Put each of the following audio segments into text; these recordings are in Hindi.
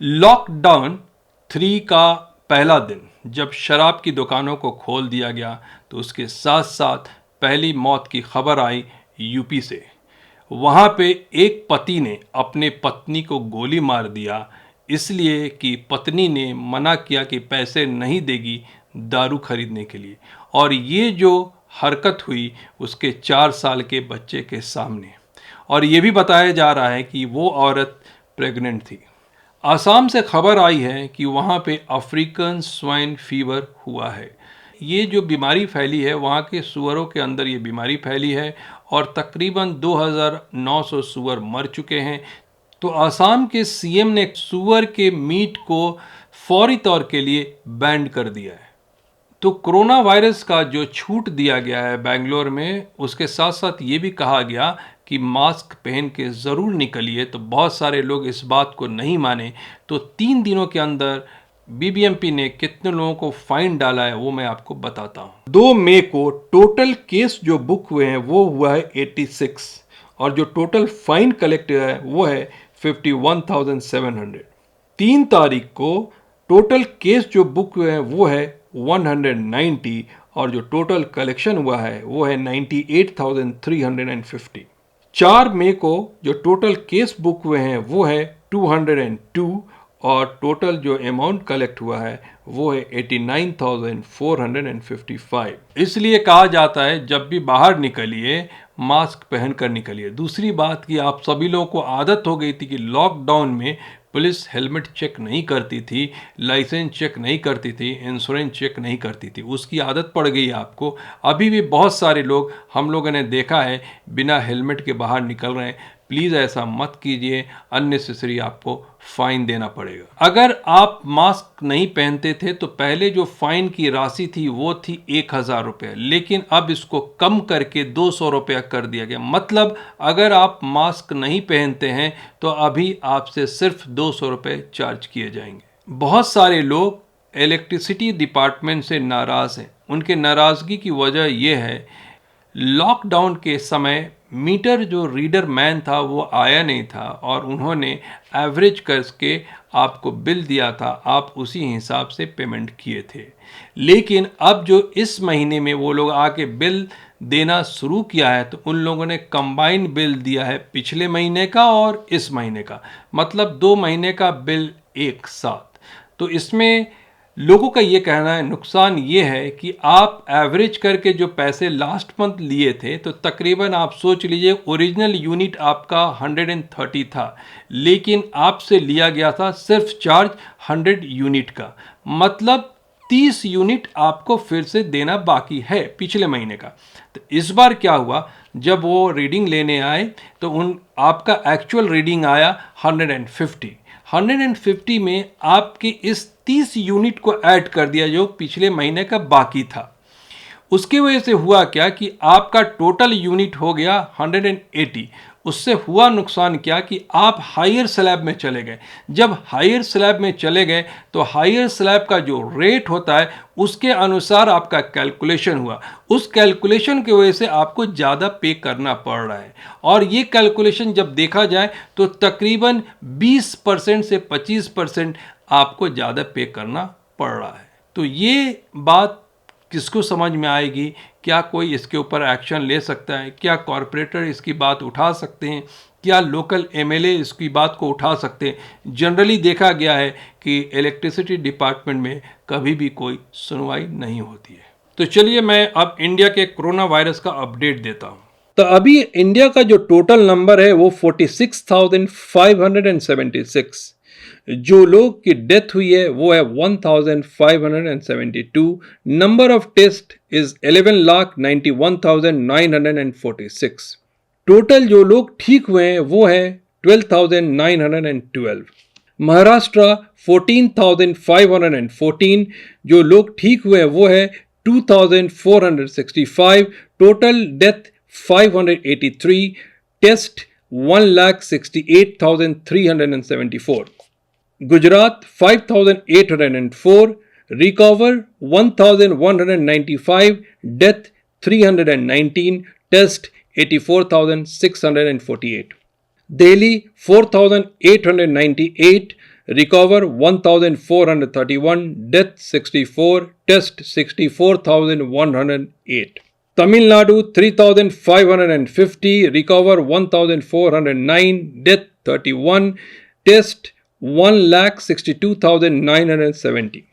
लॉकडाउन 3 का पहला दिन जब शराब की दुकानों को खोल दिया गया तो उसके साथ साथ पहली मौत की खबर आई यूपी से। वहाँ पे एक पति ने अपने पत्नी को गोली मार दिया इसलिए कि पत्नी ने मना किया कि पैसे नहीं देगी दारू खरीदने के लिए, और ये जो हरकत हुई उसके 4 साल के बच्चे के सामने। और ये भी बताया जा रहा है कि वो औरत प्रेग्नेंट थी। आसाम से खबर आई है कि वहाँ पे अफ्रीकन स्वाइन फीवर हुआ है। ये जो बीमारी फैली है वहाँ के सूअरों के अंदर ये बीमारी फैली है और तकरीबन 2900 सूअर मर चुके हैं। तो आसाम के सीएम ने सूअर के मीट को फौरी तौर के लिए बैंड कर दिया है। तो कोरोना वायरस का जो छूट दिया गया है बेंगलोर में, उसके साथ साथ ये भी कहा गया कि मास्क पहन के ज़रूर निकलिए। तो बहुत सारे लोग इस बात को नहीं माने। तो 3 दिनों के अंदर बीबीएमपी ने कितने लोगों को फाइन डाला है वो मैं आपको बताता हूँ। 2 मई को टोटल केस जो बुक हुए हैं वो हुआ है 86 और जो टोटल फाइन कलेक्ट हुआ है वो है 51,700। 3 तारीख को टोटल केस जो बुक हुए हैं वो है 190 और जो टोटल कलेक्शन हुआ है वो है 98,350। 4 मई को जो टोटल केस बुक हुए हैं वो है 202 और टोटल जो अमाउंट कलेक्ट हुआ है वो है 89,455। इसलिए कहा जाता है जब भी बाहर निकलिए मास्क पहन कर निकलिए। दूसरी बात कि आप सभी लोगों को आदत हो गई थी कि लॉकडाउन में पुलिस हेलमेट चेक नहीं करती थी, लाइसेंस चेक नहीं करती थी, इंश्योरेंस चेक नहीं करती थी, उसकी आदत पड़ गई आपको। अभी भी बहुत सारे लोग हम लोगों ने देखा है बिना हेलमेट के बाहर निकल रहे हैं। प्लीज़ ऐसा मत कीजिए, अननेसेसरी आपको फाइन देना पड़ेगा। अगर आप मास्क नहीं पहनते थे तो पहले जो फाइन की राशि थी वो थी 1,000 रुपये, लेकिन अब इसको कम करके 200 रुपया कर दिया गया। मतलब अगर आप मास्क नहीं पहनते हैं तो अभी आपसे सिर्फ 200 रुपये चार्ज किए जाएंगे। बहुत सारे लोग इलेक्ट्रिसिटी डिपार्टमेंट से नाराज़ हैं। उनके नाराज़गी की वजह यह है लॉकडाउन के समय मीटर जो रीडर मैन था वो आया नहीं था और उन्होंने एवरेज करके आपको बिल दिया था, आप उसी हिसाब से पेमेंट किए थे। लेकिन अब जो इस महीने में वो लोग आके बिल देना शुरू किया है तो उन लोगों ने कंबाइन बिल दिया है पिछले महीने का और इस महीने का, मतलब 2 महीने का बिल एक साथ। तो इसमें लोगों का ये कहना है नुकसान ये है कि आप एवरेज करके जो पैसे लास्ट मंथ लिए थे तो तकरीबन आप सोच लीजिए ओरिजिनल यूनिट आपका 130 था, लेकिन आपसे लिया गया था सिर्फ चार्ज 100 यूनिट का। मतलब 30 यूनिट आपको फिर से देना बाकी है पिछले महीने का। तो इस बार क्या हुआ, जब वो रीडिंग लेने आए तो आपका एक्चुअल रीडिंग आया 150 में आपके इस 30 यूनिट को ऐड कर दिया जो पिछले महीने का बाकी था। उसकी वजह से हुआ क्या कि आपका टोटल यूनिट हो गया 180। उससे हुआ नुकसान क्या कि आप हायर स्लैब में चले गए। जब हायर स्लैब में चले गए तो हायर स्लैब का जो रेट होता है उसके अनुसार आपका कैलकुलेशन हुआ। उस कैलकुलेशन की वजह से आपको ज़्यादा पे करना पड़ रहा है और ये कैलकुलेशन जब देखा जाए तो तकरीबन 20% से 25% आपको ज़्यादा पे करना पड़ रहा है। तो ये बात किसको समझ में आएगी? क्या कोई इसके ऊपर एक्शन ले सकता है? क्या कॉरपोरेटर इसकी बात उठा सकते हैं? क्या लोकल एमएलए इसकी बात को उठा सकते हैं? जनरली देखा गया है कि इलेक्ट्रिसिटी डिपार्टमेंट में कभी भी कोई सुनवाई नहीं होती है। तो चलिए मैं अब इंडिया के कोरोना वायरस का अपडेट देता हूँ। तो अभी इंडिया का जो टोटल नंबर है वो 46,576। जो लोग की डेथ हुई है वो है 1,572। Number of test is 11,91,946। Total जो लोग ठीक हुए हैं वो है 12,912। महाराष्ट्र 14,514। जो लोग ठीक हुए हैं वो है 2,465। Total death 583। Test 1,68,374। Gujarat 5,804। Recover 1,195। Death 319। Test 84,648। Delhi 4,898। recover 1431, death 64, test 64,108. Tamil Nadu 3550, recover 1409, death 31, test 1,62,970.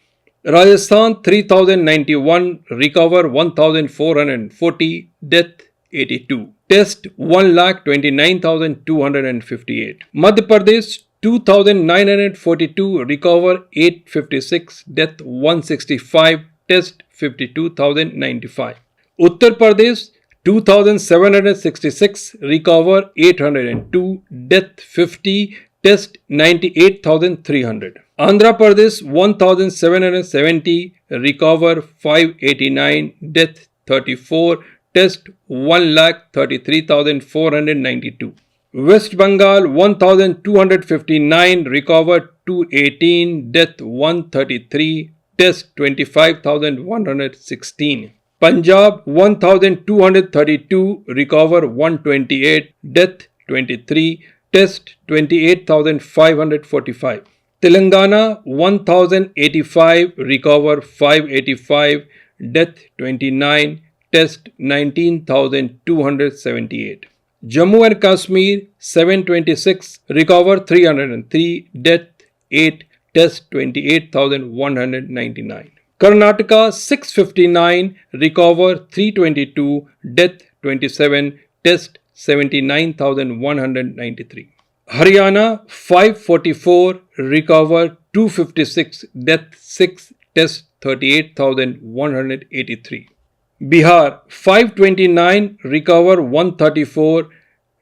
Rajasthan 3091, recover 1440, death 82, test 1,29,258. Madhya Pradesh 2942, recover 856, death 165, test 52,095. Uttar Pradesh 2766, recover 802, death 50, test 98,300. Andhra Pradesh 1770, recover 589, death 34, test 1,33,492. West Bengal 1259, recover 218, death 133, test 25,116. Punjab 1232, recover 128, death 23, test 28,545. Telangana 1085, recover 585, death 29, test 19,278. Jammu and Kashmir 726, recover 303, death 8, test 28,199. Karnataka 659, recover 322, death 27, test 79,193. Haryana 544, recover 256, death 6, test 38,183. Bihar 529, recover 134,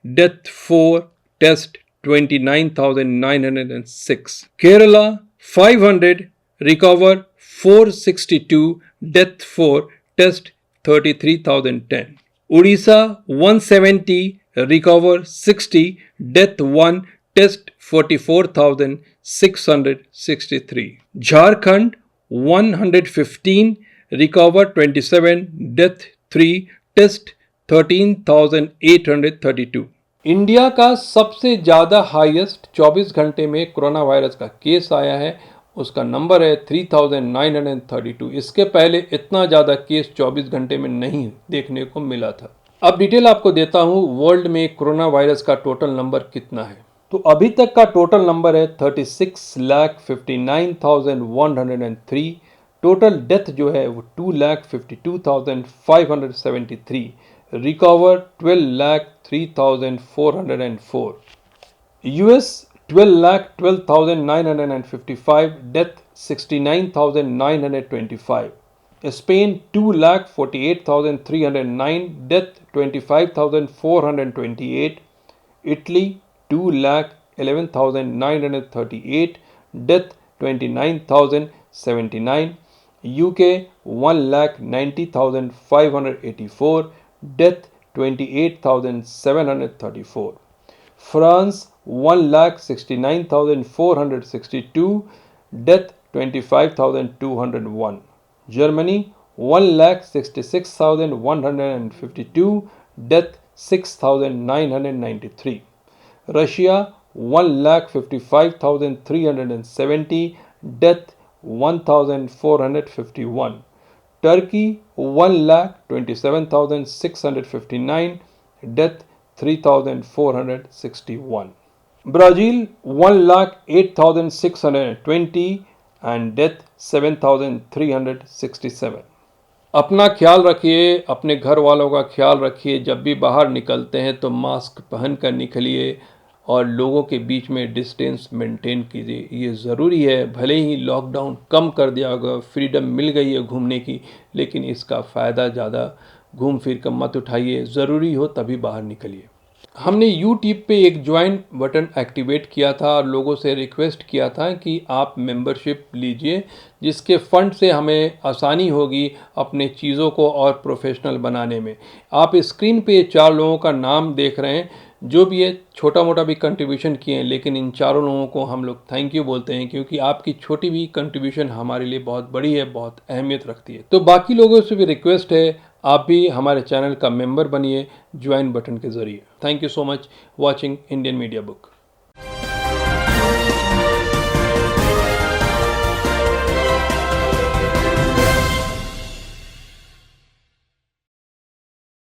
death 4, test 29,906. Kerala 500, recover 462, death 4, test 33,010. Odisha 170, recover 60, death 1, test 44,663. Jharkhand 115, recover 27, death 3, test 13,832. India का सबसे ज़्यादा हाईएस्ट 24 घंटे में कोरोना वायरस का केस आया है, उसका नंबर है 3932। इसके पहले इतना ज़्यादा केस 24 घंटे में नहीं देखने को मिला था। अब डिटेल आपको देता हूँ वर्ल्ड में कोरोना वायरस का टोटल नंबर कितना है। तो अभी तक का टोटल नंबर है 36,59,103। टोटल डेथ जो है वो 2,52,573। Recover 12,03,404। US 12,12,955, death 69,925. Spain 2,48,309, death 25,428. Italy 2,11,938, death 29,079. UK 1,90,584, death 28,734. France 1,69,462, death 25,201. Germany 1,66,152, death 6,993. Russia 1,55,370, death 1,451. Turkey 1,27,659, death 3,461. Brazil 1,08,620 and death 7,367. अपना ख्याल रखिए, अपने घर वालों का ख्याल रखिए। जब भी बाहर निकलते हैं तो मास्क पहन कर निकलिए और लोगों के बीच में डिस्टेंस मेंटेन कीजिए, ये ज़रूरी है। भले ही लॉकडाउन कम कर दिया होगा, फ्रीडम मिल गई है घूमने की, लेकिन इसका फ़ायदा ज़्यादा घूम फिर कर मत उठाइए। ज़रूरी हो तभी बाहर निकलिए। हमने यूट्यूब पे एक ज्वाइन बटन एक्टिवेट किया था और लोगों से रिक्वेस्ट किया था कि आप मेंबरशिप लीजिए, जिसके फंड से हमें आसानी होगी अपने चीज़ों को और प्रोफेशनल बनाने में। आप स्क्रीन पे 4 लोगों का नाम देख रहे हैं, जो भी है छोटा मोटा भी कंट्रीब्यूशन किए हैं, लेकिन इन चारों लोगों को हम लोग थैंक यू बोलते हैं, क्योंकि आपकी छोटी भी कंट्रीब्यूशन हमारे लिए बहुत बड़ी है, बहुत अहमियत रखती है। तो बाकी लोगों से भी रिक्वेस्ट है, आप भी हमारे चैनल का मेंबर बनिए ज्वाइन बटन के ज़रिए। Thank you so much watching Indian media book.